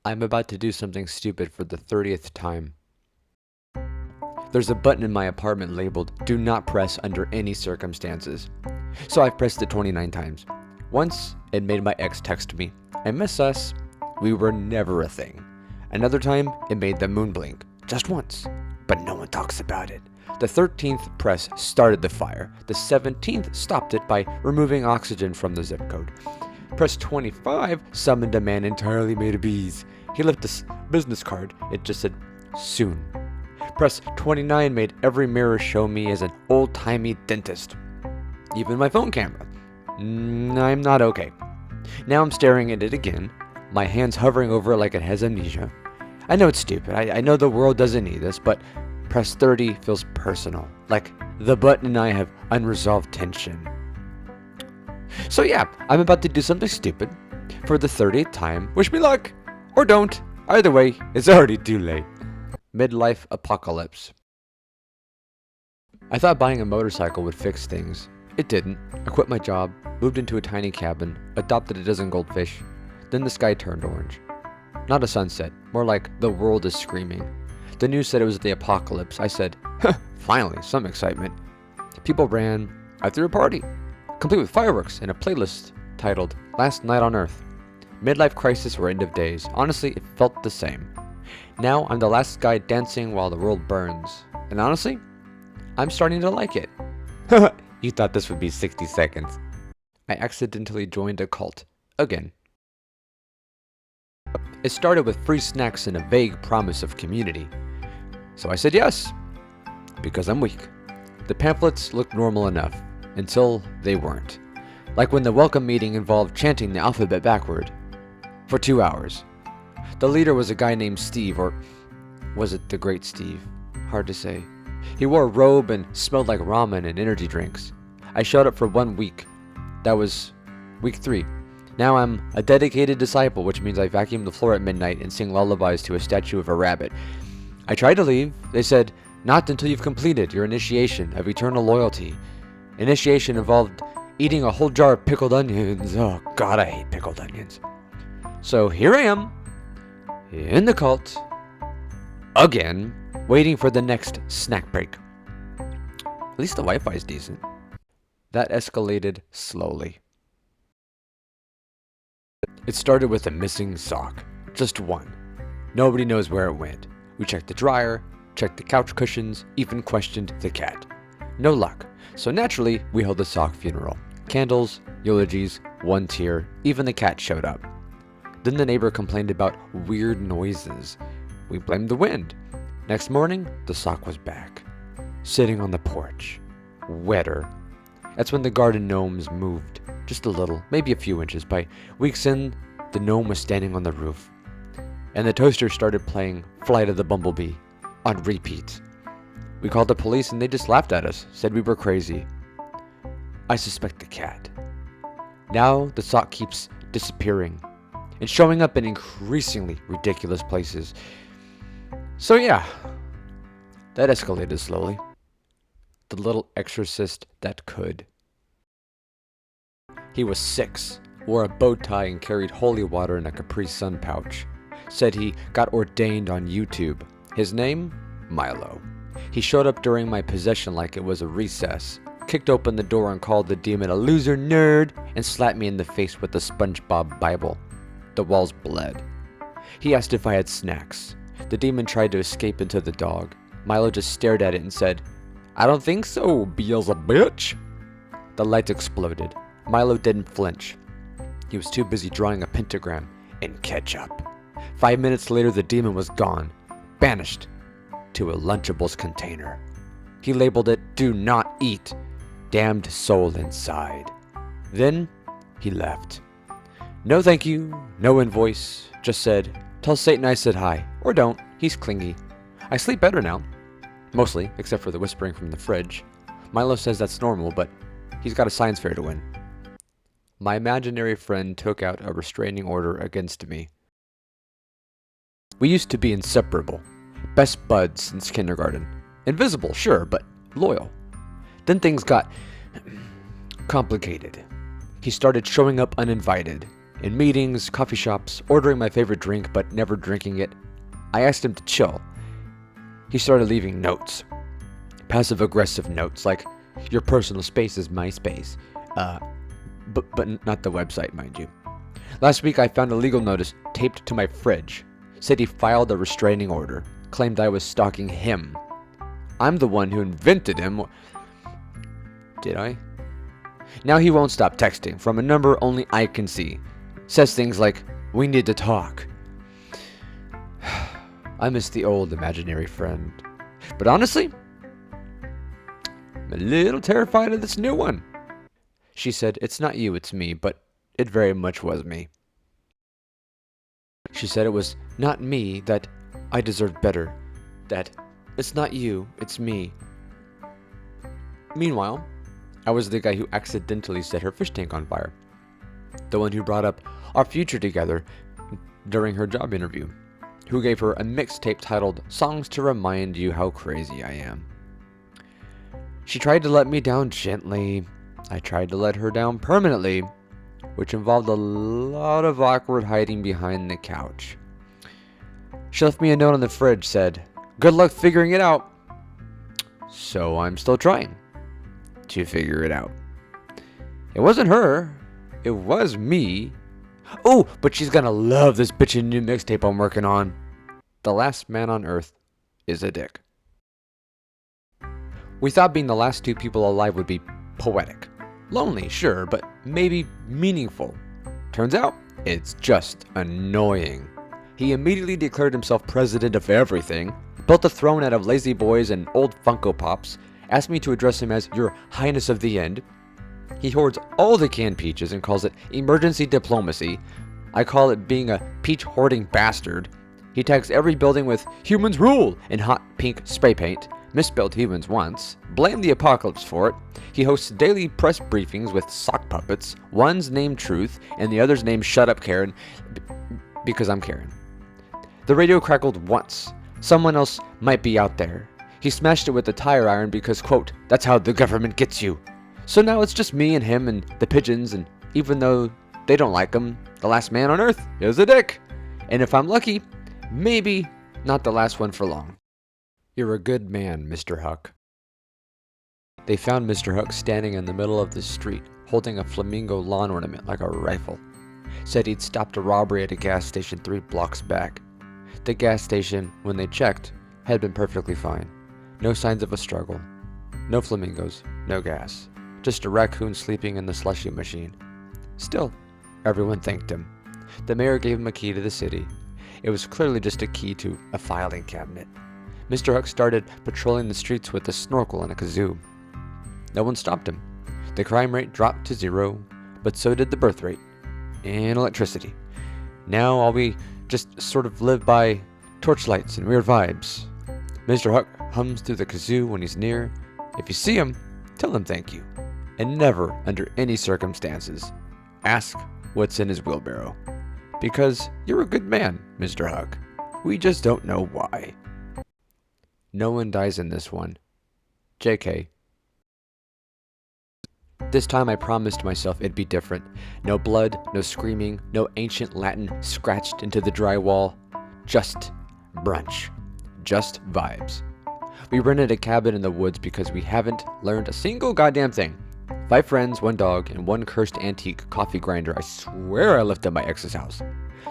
I'm about to do something stupid for the 30th time. There's a button in my apartment labeled "Do not press under any circumstances." So I've pressed it 29 times. Once, it made my ex text me, "I miss us. We were never a thing." Another time, it made the moon blink. Just once. But no one talks about it. The 13th press started the fire. The 17th stopped it by removing oxygen from the zip code. Press 25 summoned a man entirely made of bees. He left a business card. It just said, "Soon." Press 29 made every mirror show me as an old-timey dentist. Even my phone camera. I'm not okay. Now I'm staring at it again, my hands hovering over it like it has amnesia. I know it's stupid. I know the world doesn't need this, but press 30 feels personal. Like the button and I have unresolved tension. So yeah, I'm about to do something stupid for the 30th time. Wish me luck! Or don't. Either way, it's already too late. Midlife apocalypse. I thought buying a motorcycle would fix things. It didn't. I quit my job, moved into a tiny cabin, adopted a dozen goldfish. Then the sky turned orange. Not a sunset, more like the world is screaming. The news said it was the apocalypse. I said, "Huh, finally, some excitement." People ran. I threw a party, complete with fireworks and a playlist titled "Last Night on Earth." Midlife crisis or end of days. Honestly, it felt the same. Now I'm the last guy dancing while the world burns. And honestly, I'm starting to like it. You thought this would be 60 seconds. I accidentally joined a cult. Again. It started with free snacks and a vague promise of community. So I said yes, because I'm weak. The pamphlets looked normal enough, until they weren't. Like when the welcome meeting involved chanting the alphabet backward. For 2 hours. The leader was a guy named Steve, or was it the Great Steve? Hard to say. He wore a robe and smelled like ramen and energy drinks. I showed up for 1 week. That was week 3. Now I'm a dedicated disciple, which means I vacuum the floor at midnight and sing lullabies to a statue of a rabbit. I tried to leave. They said, "Not until you've completed your initiation of eternal loyalty." Initiation involved eating a whole jar of pickled onions. Oh God, I hate pickled onions. So here I am, in the cult, again, waiting for the next snack break. At least the Wi-Fi's decent. That escalated slowly. It started with a missing sock. Just one. Nobody knows where it went. We checked the dryer, checked the couch cushions, even questioned the cat. No luck. So naturally, we held a sock funeral. Candles, eulogies, one tear, even the cat showed up. Then the neighbor complained about weird noises. We blamed the wind. Next morning, the sock was back. Sitting on the porch. Wetter. That's when the garden gnomes moved. Just a little, maybe a few inches. By weeks in, the gnome was standing on the roof. And the toaster started playing Flight of the Bumblebee on repeat. We called the police and they just laughed at us, said we were crazy. I suspect the cat. Now the sock keeps disappearing and showing up in increasingly ridiculous places. So yeah, that escalated slowly. The little exorcist that could. He was 6, wore a bow tie and carried holy water in a Capri Sun pouch. Said he got ordained on YouTube. His name? Milo. He showed up during my possession like it was a recess, kicked open the door and called the demon a loser nerd, and slapped me in the face with the SpongeBob Bible. The walls bled. He asked if I had snacks. The demon tried to escape into the dog. Milo just stared at it and said, "I don't think so, Beelzebub." The lights exploded. Milo didn't flinch. He was too busy drawing a pentagram in ketchup. 5 minutes later, the demon was gone, banished to a Lunchables container. He labeled it "Do Not Eat," damned soul inside. Then he left. No thank you, no invoice, just said, "Tell Satan I said hi," or don't, he's clingy. I sleep better now, mostly, except for the whispering from the fridge. Milo says that's normal, but he's got a science fair to win. My imaginary friend took out a restraining order against me. We used to be inseparable, best buds since kindergarten. Invisible, sure, but loyal. Then things got complicated. He started showing up uninvited, In meetings, coffee shops, ordering my favorite drink but never drinking it. I asked him to chill. He started leaving notes. Passive-aggressive notes like, "Your personal space is my space." But not the website, mind you. Last week I found a legal notice taped to my fridge. Said he filed a restraining order. Claimed I was stalking him. I'm the one who invented him. Did I? Now he won't stop texting from a number only I can see. Says things like, "We need to talk." I miss the old imaginary friend. But honestly, I'm a little terrified of this new one. She said, "It's not you, it's me," but it very much was me. She said it was not me, that I deserved better. That it's not you, it's me. Meanwhile, I was the guy who accidentally set her fish tank on fire. The one who brought up our future together during her job interview. Who gave her a mixtape titled "Songs to Remind You How Crazy I Am." She tried to let me down gently. I tried to let her down permanently, which involved a lot of awkward hiding behind the couch. She left me a note on the fridge, said, "Good luck figuring it out." So I'm still trying to figure it out. It wasn't her. It was me. Oh, but she's gonna love this bitchin' new mixtape I'm working on. The Last Man on Earth is a Dick. We thought being the last two people alive would be poetic. Lonely, sure, but maybe meaningful. Turns out, it's just annoying. He immediately declared himself president of everything, built a throne out of lazy boys and old Funko Pops, asked me to address him as Your Highness of the End. He hoards all the canned peaches and calls it emergency diplomacy. I call it being a peach-hoarding bastard. He tags every building with "Humans rule" in hot pink spray paint. Misspelled humans once. Blame the apocalypse for it. He hosts daily press briefings with sock puppets. One's named Truth and the other's named Shut Up Karen, because I'm Karen. The radio crackled once. Someone else might be out there. He smashed it with a tire iron because, quote, "That's how the government gets you." So now it's just me and him and the pigeons, and even though they don't like him, the last man on Earth is a dick. And if I'm lucky, maybe not the last one for long. You're a good man, Mr. Huck. They found Mr. Huck standing in the middle of the street, holding a flamingo lawn ornament like a rifle. Said he'd stopped a robbery at a gas station 3 blocks back. The gas station, when they checked, had been perfectly fine. No signs of a struggle. No flamingos, no gas. Just a raccoon sleeping in the slushy machine. Still, everyone thanked him. The mayor gave him a key to the city. It was clearly just a key to a filing cabinet. Mr. Huck started patrolling the streets with a snorkel and a kazoo. No one stopped him. The crime rate dropped to 0, but so did the birth rate. And electricity. Now all we just sort of live by torchlights and weird vibes. Mr. Huck hums through the kazoo when he's near. If you see him, tell him thank you. And never, under any circumstances, ask what's in his wheelbarrow. Because you're a good man, Mr. Huck. We just don't know why. No one dies in this one. JK. This time I promised myself it'd be different. No blood, no screaming, no ancient Latin scratched into the drywall. Just brunch. Just vibes. We rented a cabin in the woods because we haven't learned a single goddamn thing. 5 friends, 1 dog, and 1 cursed antique coffee grinder I swear I left at my ex's house.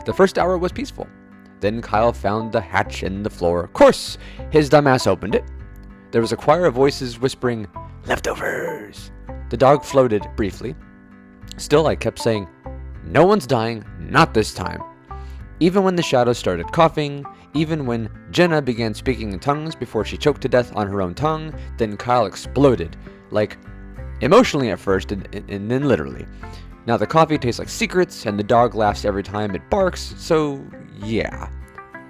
The first hour was peaceful. Then Kyle found the hatch in the floor. Of course, his dumbass opened it. There was a choir of voices whispering, "Leftovers." The dog floated briefly. Still, I kept saying, "No one's dying, not this time." Even when the shadows started coughing, even when Jenna began speaking in tongues before she choked to death on her own tongue, then Kyle exploded, like emotionally at first and then literally. Now the coffee tastes like secrets and the dog laughs every time it barks, so yeah.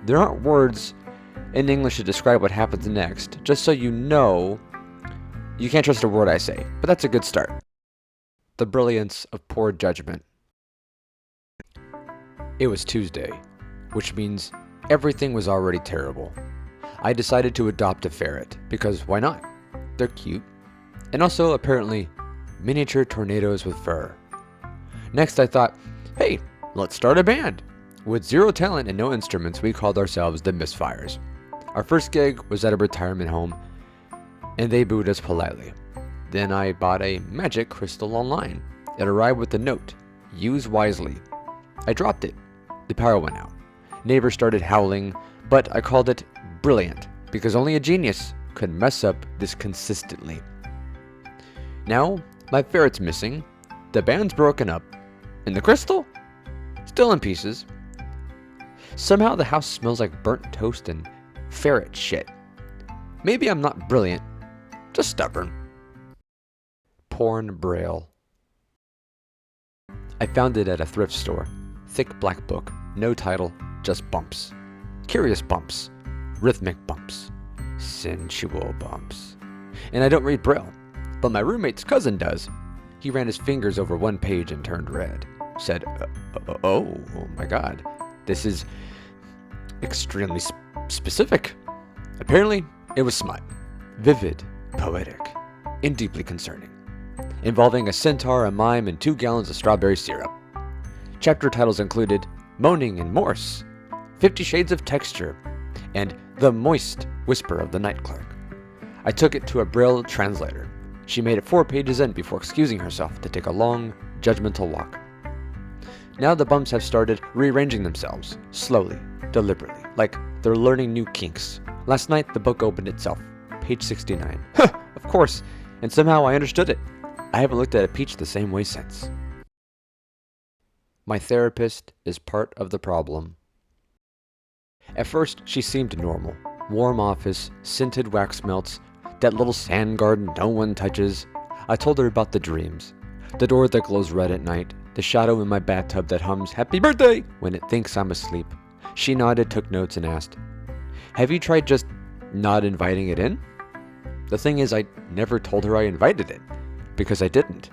There aren't words in English to describe what happens next, just so you know. You can't trust a word I say, but that's a good start. The brilliance of poor judgment. It was Tuesday, which means everything was already terrible. I decided to adopt a ferret, because why not? They're cute. And also, apparently, miniature tornadoes with fur. Next I thought, hey, let's start a band. With zero talent and no instruments, we called ourselves the Misfires. Our first gig was at a retirement home, and they booed us politely. Then I bought a magic crystal online. It arrived with a note, use wisely. I dropped it. The power went out. Neighbors started howling, but I called it brilliant because only a genius could mess up this consistently. Now, my ferret's missing, the band's broken up, and the crystal? Still in pieces. Somehow the house smells like burnt toast and ferret shit. Maybe I'm not brilliant, just stubborn. Porn Braille. I found it at a thrift store. Thick black book, no title, just bumps. Curious bumps, rhythmic bumps, sensual bumps. And I don't read Braille, but my roommate's cousin does. He ran his fingers over one page and turned red. Said, oh my god, this is extremely specific. Apparently, it was smut. Vivid, poetic, and deeply concerning. Involving a centaur, a mime, and 2 gallons of strawberry syrup. Chapter titles included Moaning in Morse, 50 Shades of Texture, and The Moist Whisper of the Night Clerk. I took it to a Braille translator. She made it 4 pages in before excusing herself to take a long, judgmental walk. Now the bumps have started rearranging themselves, slowly, deliberately, like they're learning new kinks. Last night, the book opened itself, page 69. Of course, and somehow I understood it. I haven't looked at a peach the same way since. My therapist is part of the problem. At first, she seemed normal. Warm office, scented wax melts, that little sand garden no one touches. I told her about the dreams. The door that glows red at night, the shadow in my bathtub that hums happy birthday when it thinks I'm asleep. She nodded, took notes, and asked, have you tried just not inviting it in? The thing is, I never told her I invited it, because I didn't.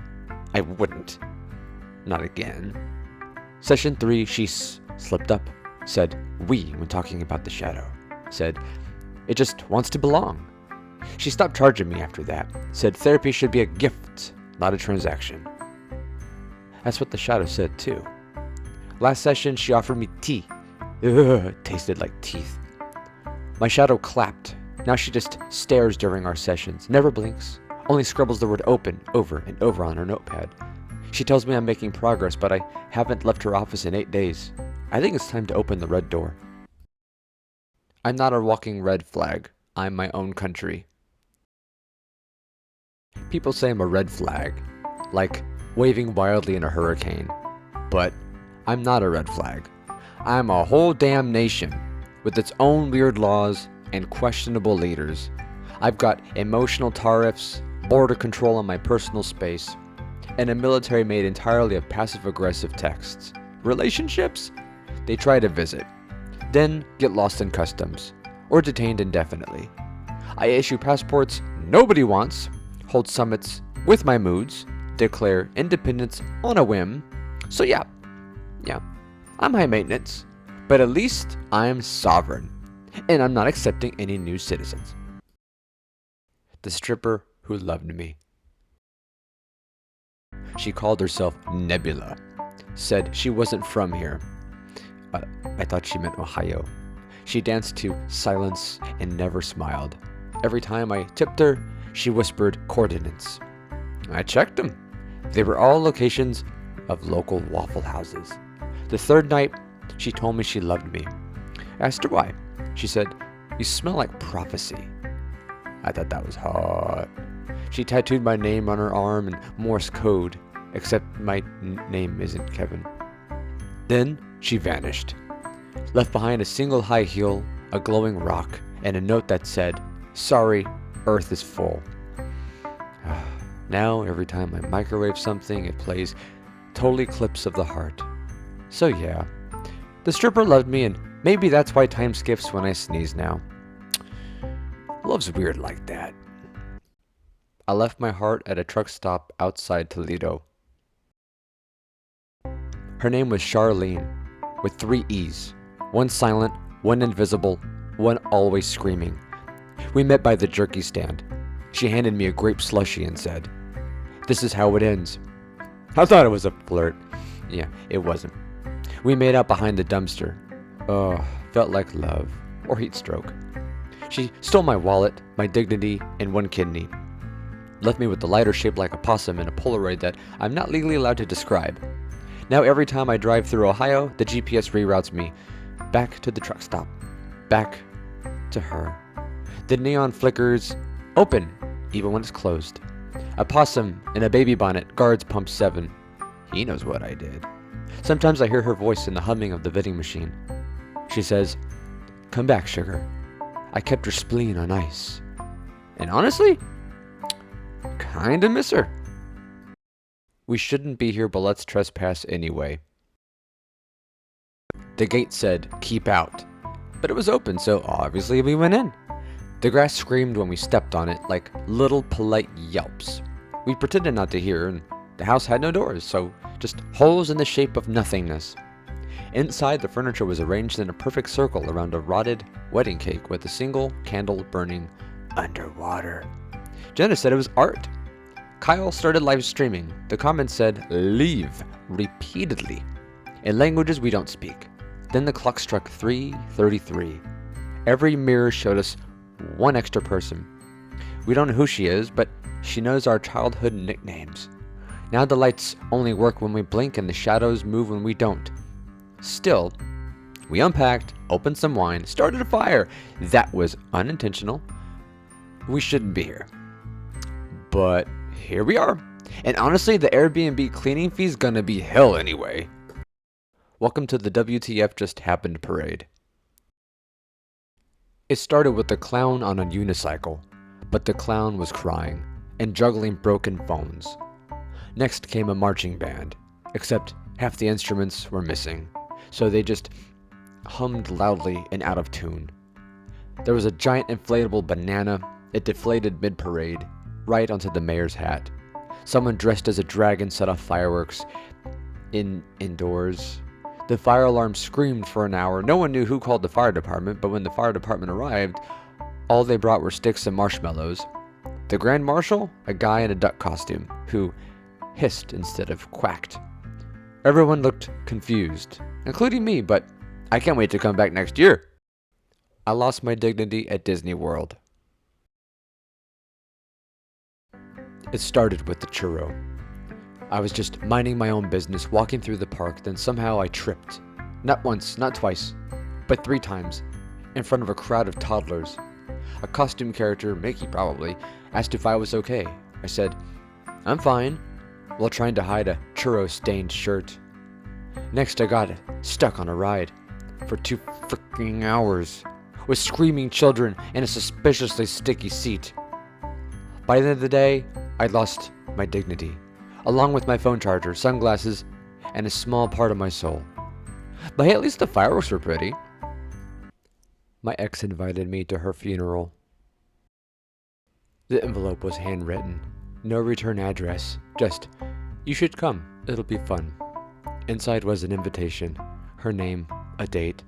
I wouldn't. Not again. Session 3, she slipped up, said we when talking about the shadow, said it just wants to belong. She stopped charging me after that, said therapy should be a gift, not a transaction. That's what the shadow said too. Last session, she offered me tea. Ugh, it tasted like teeth. My shadow clapped. Now she just stares during our sessions, never blinks, only scribbles the word open over and over on her notepad. She tells me I'm making progress, but I haven't left her office in 8 days. I think it's time to open the red door. I'm not a walking red flag. I'm my own country. People say I'm a red flag, like waving wildly in a hurricane. But I'm not a red flag. I'm a whole damn nation with its own weird laws and questionable leaders. I've got emotional tariffs, border control on my personal space, and a military made entirely of passive-aggressive texts. Relationships? They try to visit, then get lost in customs, or detained indefinitely. I issue passports nobody wants, hold summits with my moods, declare independence on a whim. So yeah, I'm high maintenance, but at least I'm sovereign, and I'm not accepting any new citizens. The stripper who loved me. She called herself Nebula, said she wasn't from here. I thought she meant Ohio. She danced to Silence and never smiled. Every time I tipped her, she whispered coordinates. I checked them. They were all locations of local Waffle Houses. The third night, she told me she loved me. I asked her why. She said, you smell like prophecy. I thought that was hot. She tattooed my name on her arm in Morse code, except my name isn't Kevin. Then she vanished, left behind a single high heel, a glowing rock, and a note that said, sorry, Earth is full. Now, every time I microwave something, it plays Total Eclipse of the Heart. So yeah, the stripper loved me, and maybe that's why time skips when I sneeze now. Love's weird like that. I left my heart at a truck stop outside Toledo. Her name was Charlene, with 3 E's. One silent, one invisible, one always screaming. We met by the jerky stand. She handed me a grape slushie and said, this is how it ends. I thought it was a flirt. Yeah, it wasn't. We made out behind the dumpster. Oh, felt like love. Or heat stroke. She stole my wallet, my dignity, and one kidney. Left me with the lighter shaped like a possum in a Polaroid that I'm not legally allowed to describe. Now every time I drive through Ohio, the GPS reroutes me back to the truck stop. Back to her. The neon flickers open, even when it's closed. A possum in a baby bonnet guards pump 7. He knows what I did. Sometimes I hear her voice in the humming of the vending machine. She says, "Come back, sugar. I kept your spleen on ice." And honestly, kinda miss her. We shouldn't be here, but let's trespass anyway. The gate said, "Keep out." But it was open, so obviously we went in. The grass screamed when we stepped on it, like little polite yelps. We pretended not to hear, and the house had no doors, so just holes in the shape of nothingness. Inside, the furniture was arranged in a perfect circle around a rotted wedding cake with a single candle burning underwater. Jenna said it was art. Kyle started live streaming. The comments said, "Leave," repeatedly, in languages we don't speak. Then the clock struck 3:33. Every mirror showed us one extra person. We don't know who she is, but she knows our childhood nicknames. Now the lights only work when we blink and the shadows move when we don't. Still, we unpacked, opened some wine, started a fire. That was unintentional. We shouldn't be here. But here we are. And honestly, the Airbnb cleaning fee's gonna be hell anyway. Welcome to the WTF Just Happened parade. It started with a clown on a unicycle, but the clown was crying and juggling broken phones. Next came a marching band, except half the instruments were missing, so they just hummed loudly and out of tune. There was a giant inflatable banana. It deflated mid-parade, right onto the mayor's hat. Someone dressed as a dragon set off fireworks indoors. The fire alarm screamed for an hour. No one knew who called the fire department, but when the fire department arrived, all they brought were sticks and marshmallows. The Grand Marshal, a guy in a duck costume, who hissed instead of quacked. Everyone looked confused, including me, but I can't wait to come back next year. I lost my dignity at Disney World. It started with the churro. I was just minding my own business, walking through the park, then somehow I tripped. Not once, not twice, but 3 times, in front of a crowd of toddlers. A costume character, Mickey probably, asked if I was okay. I said, "I'm fine," while trying to hide a churro-stained shirt. Next, I got stuck on a ride for 2 freaking hours, with screaming children in a suspiciously sticky seat. By the end of the day, I'd lost my dignity, along with my phone charger, sunglasses, and a small part of my soul. But hey, at least the fireworks were pretty. My ex invited me to her funeral. The envelope was handwritten. No return address. Just, "You should come. It'll be fun." Inside was an invitation. Her name, a date.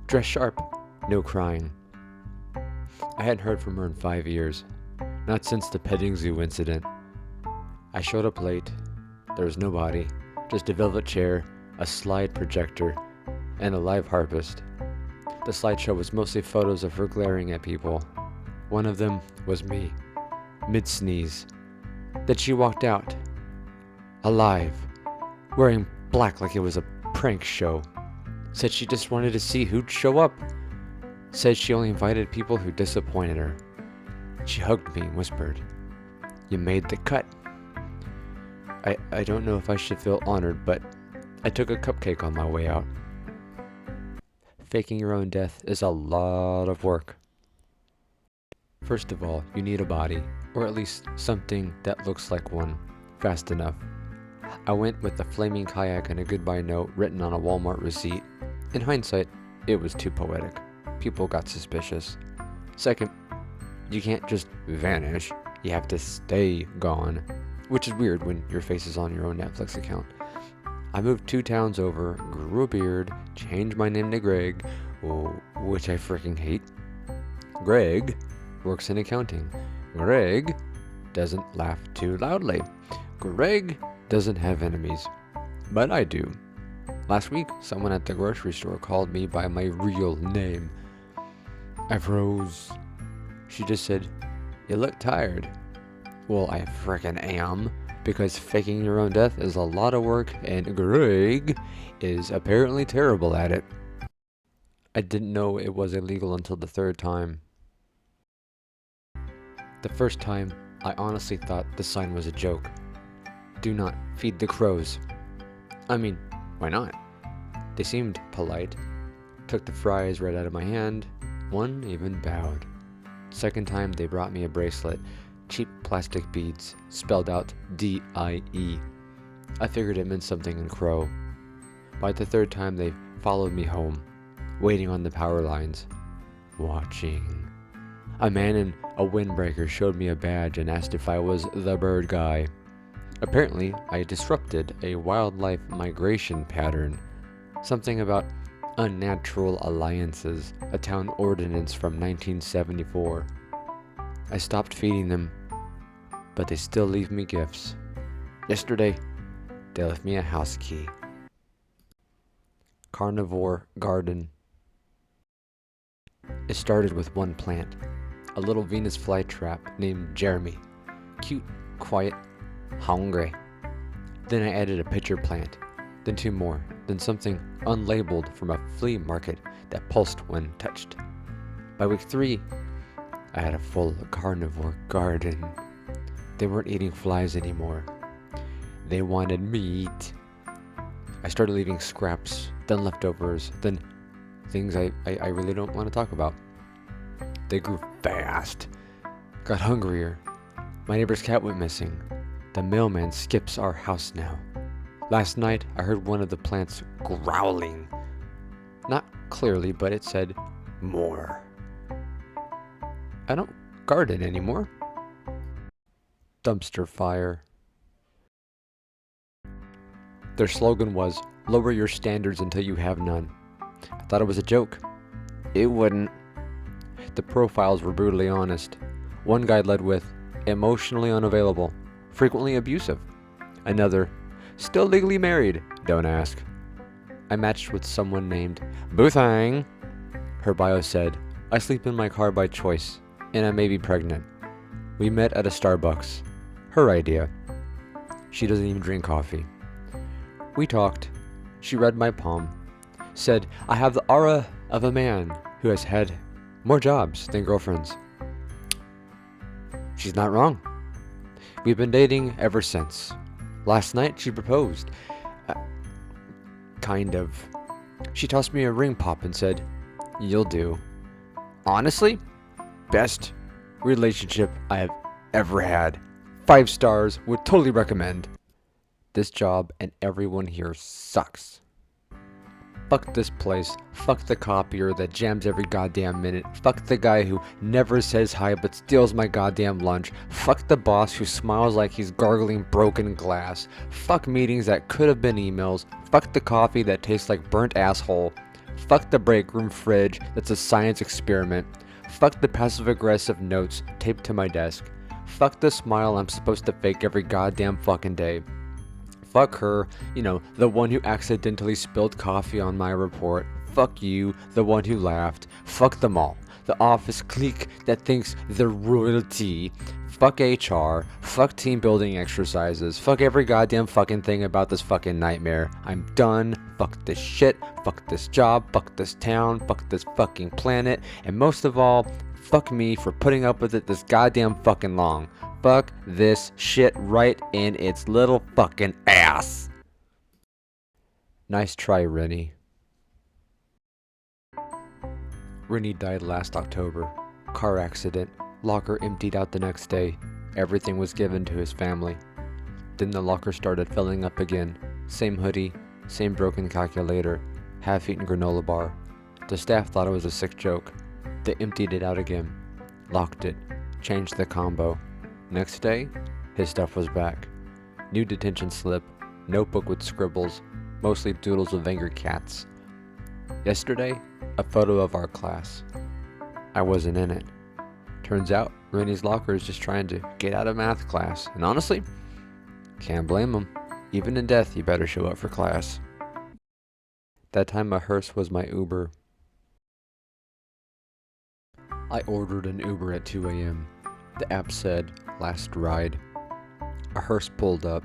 Dress sharp. No crying. I hadn't heard from her in 5 years. Not since the petting zoo incident. I showed up late. There was nobody. Just a velvet chair, a slide projector, and a live harpist. The slideshow was mostly photos of her glaring at people. One of them was me, mid-sneeze. Then she walked out. Alive. Wearing black like it was a prank show. Said she just wanted to see who'd show up. Said she only invited people who disappointed her. She hugged me and whispered, "You made the cut." I don't know if I should feel honored, but I took a cupcake on my way out. Faking your own death is a lot of work. First of all, you need a body, or at least something that looks like one, fast enough. I went with a flaming kayak and a goodbye note written on a Walmart receipt. In hindsight, it was too poetic. People got suspicious. Second, you can't just vanish. You have to stay gone, which is weird when your face is on your own Netflix account. I moved 2 towns over, grew a beard, changed my name to Greg, which I freaking hate. Greg works in accounting. Greg doesn't laugh too loudly. Greg doesn't have enemies, but I do. Last week, someone at the grocery store called me by my real name. I froze. She just said, "You look tired." Well, I frickin' am, because faking your own death is a lot of work, and Greg is apparently terrible at it. I didn't know it was illegal until the third time. The first time, I honestly thought the sign was a joke. Do not feed the crows. I mean, why not? They seemed polite. Took the fries right out of my hand. One even bowed. Second time, they brought me a bracelet. Cheap plastic beads, spelled out D-I-E. I figured it meant something in Crow. By the third time, they followed me home, waiting on the power lines, watching. A man in a windbreaker showed me a badge and asked if I was the bird guy. Apparently, I disrupted a wildlife migration pattern. Something about unnatural alliances, a town ordinance from 1974. I stopped feeding them, but they still leave me gifts. Yesterday, they left me a house key. Carnivore garden. It started with one plant, a little Venus flytrap named Jeremy. Cute, quiet, hungry. Then I added a pitcher plant, then two more, then something unlabeled from a flea market that pulsed when touched. By week 3, I had a full carnivore garden. They weren't eating flies anymore. They wanted meat. I started leaving scraps, then leftovers, then things I really don't want to talk about. They grew fast, got hungrier. My neighbor's cat went missing. The mailman skips our house now. Last night, I heard one of the plants growling. Not clearly, but it said, "More." I don't garden anymore. Dumpster fire. Their slogan was, "Lower your standards until you have none." I thought it was a joke. It wouldn't. The profiles were brutally honest. One guy led with, "Emotionally unavailable, frequently abusive." Another, "Still legally married, don't ask." I matched with someone named Boothang. Her bio said, "I sleep in my car by choice, and I may be pregnant." We met at a Starbucks. Her idea. She doesn't even drink coffee. We talked. She read my palm. Said, "I have the aura of a man who has had more jobs than girlfriends." She's not wrong. We've been dating ever since. Last night she proposed. Kind of. She tossed me a ring pop and said, "You'll do." Honestly, best relationship I have ever had. 5 stars, would totally recommend. This job and everyone here sucks. Fuck this place. Fuck the copier that jams every goddamn minute. Fuck the guy who never says hi but steals my goddamn lunch. Fuck the boss who smiles like he's gargling broken glass. Fuck meetings that could have been emails. Fuck the coffee that tastes like burnt asshole. Fuck the break room fridge that's a science experiment. Fuck the passive-aggressive notes taped to my desk. Fuck the smile I'm supposed to fake every goddamn fucking day. Fuck her, the one who accidentally spilled coffee on my report. Fuck you, the one who laughed. Fuck them all. The office clique that thinks they're royalty. Fuck HR. Fuck team building exercises. Fuck every goddamn fucking thing about this fucking nightmare. I'm done. Fuck this shit. Fuck this job. Fuck this town. Fuck this fucking planet. And most of all, fuck me for putting up with it this goddamn fucking long. Fuck this shit right in its little fucking ass. Nice try, Renny. Renny died last October. Car accident. Locker emptied out the next day. Everything was given to his family. Then the locker started filling up again. Same hoodie, same broken calculator, half-eaten granola bar. The staff thought it was a sick joke. They emptied it out again. Locked it. Changed the combo. Next day, his stuff was back. New detention slip, notebook with scribbles, mostly doodles of angry cats. Yesterday, a photo of our class. I wasn't in it. Turns out, Rennie's locker is just trying to get out of math class, and honestly, can't blame him. Even in death, you better show up for class. That time a hearse was my Uber. I ordered an Uber at 2 a.m. The app said, last ride. A hearse pulled up.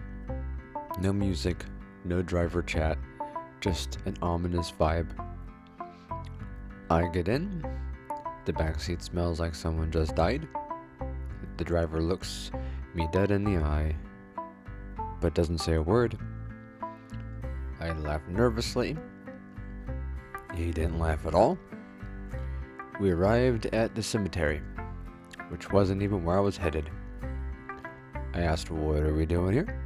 No music, no driver chat, just an ominous vibe. I get in. The backseat smells like someone just died. The driver looks me dead in the eye, but doesn't say a word. I laugh nervously. He didn't laugh at all. We arrived at the cemetery, which wasn't even where I was headed. I asked, "What are we doing here?"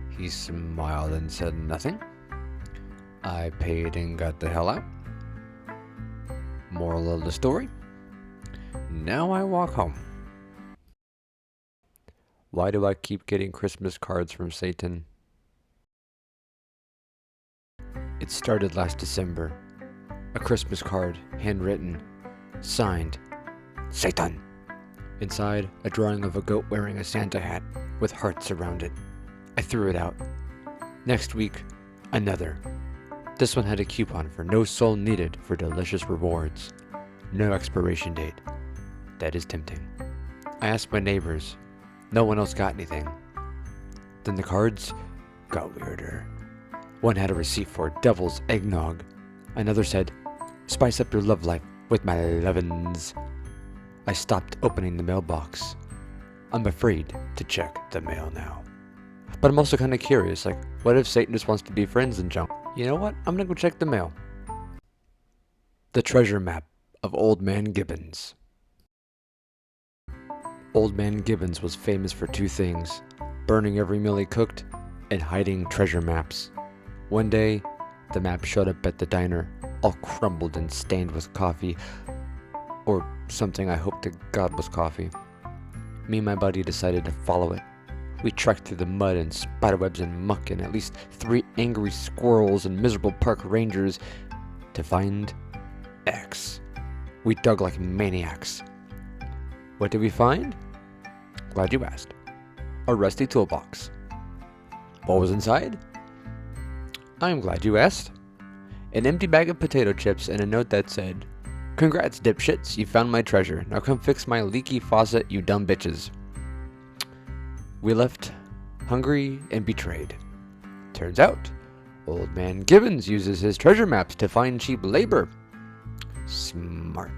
He smiled and said nothing. I paid and got the hell out. Moral of the story: now I walk home. Why do I keep getting Christmas cards from Satan? It started last December. A Christmas card, handwritten, signed, Satan. Inside, a drawing of a goat wearing a Santa hat with hearts around it. I threw it out. Next week, another. This one had a coupon for no soul needed for delicious rewards. No expiration date. That is tempting. I asked my neighbors. No one else got anything. Then the cards got weirder. One had a receipt for devil's eggnog. Another said, "Spice up your love life with my lovin's." I stopped opening the mailbox. I'm afraid to check the mail now. But I'm also kind of curious, like, what if Satan just wants to be friends and junk? You know what? I'm gonna go check the mail. The treasure map of Old Man Gibbons. Old Man Gibbons was famous for two things: burning every meal he cooked and hiding treasure maps. One day, the map showed up at the diner, all crumbled and stained with coffee, or something I hope to God was coffee. Me and my buddy decided to follow it. We trekked through the mud and spiderwebs and muck and at least 3 angry squirrels and miserable park rangers to find X. We dug like maniacs. What did we find? Glad you asked. A rusty toolbox. What was inside? I'm glad you asked. An empty bag of potato chips and a note that said, "Congrats, dipshits, you found my treasure. Now come fix my leaky faucet, you dumb bitches." We left hungry and betrayed. Turns out, Old Man Gibbons uses his treasure maps to find cheap labor. Smart.